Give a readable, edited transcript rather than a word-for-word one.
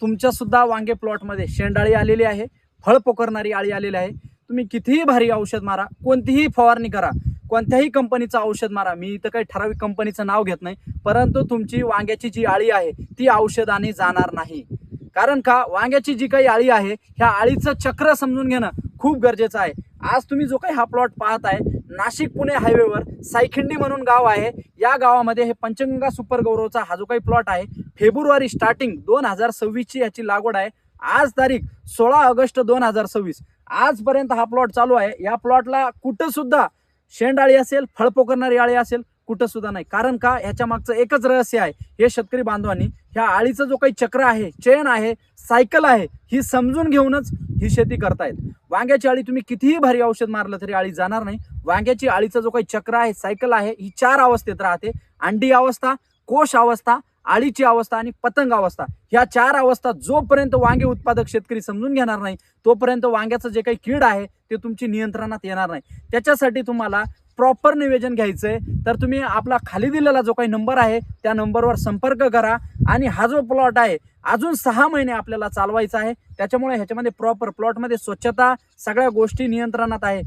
तुमच्या सुद्धा वांगे प्लॉटमध्ये शेंडाळी आलेली आहे, फळ पोखरणारी आळी आलेली आहे. तुम्ही कितीही भारी औषध मारा, कोणतीही फवारणी करा, कोणत्याही कंपनीचं औषध मारा, मी इथं काही ठराविक कंपनीचं नाव घेत नाही, परंतु तुमची वांग्याची जी आळी आहे ती औषधाने जाणार नाही. कारण का, वांग्याची जी काही आळी आहे ह्या आळीचं चक्र समजून घेणं खूप गरजेचं आहे. आज तुम्ही जो काही हा प्लॉट पाहताय, नाशिक पुणे हायवेवर सायखिंडी म्हणून गाव आहे. या गावामध्ये हे पंचगंगा सुपर गौरवचा हा जो काही प्लॉट आहे, फेब्रुवारी स्टार्टिंग 2026 याची लागवड आहे. आज तारीख 16 ऑगस्ट 2026. आजपर्यंत हा प्लॉट चालू आहे. या प्लॉटला कुठं सुद्धा शेंडाळी असेल, फळ पोखरणारी आळी असेल, कुठं सुद्धा नाही. कारण का, ह्याच्या मागचं एकच रहस्य आहे. हे शेतकरी बांधवांनी ह्या आळीचं जो काही चक्र आहे, चेन आहे, सायकल आहे, ही समजून घेऊनच ही शेती करतायत. वांग्याची आळी तुम्ही कितीही भारी औषध मारलं तरी आळी जाणार नाही. वांग्याची आळीचं जो काही चक्र आहे, सायकल आहे, ही 4 अवस्थेत राहते. अंडी अवस्था, कोश अवस्था, आळीची अवस्था आणि पतंग अवस्था. ह्या 4 अवस्था जोपर्यंत वांगे उत्पादक शेतकरी समजून घेणार नाही, तोपर्यंत वांग्याचं जे काही कीड आहे ते तुमची नियंत्रणात येणार नाही. त्याच्यासाठी तुम्हाला प्रॉपर नियोजन घ्यायचंय. तर तुम्ही आपला खाली दिलेला जो काही नंबर आहे त्या नंबरवर संपर्क करा. आणि हा जो प्लॉट आहे अजून 6 महिने आपल्याला चालवायचा आहे. त्याच्यामुळे ह्याच्यामध्ये प्रॉपर प्लॉटमध्ये स्वच्छता, सगळ्या गोष्टी नियंत्रणात आहे.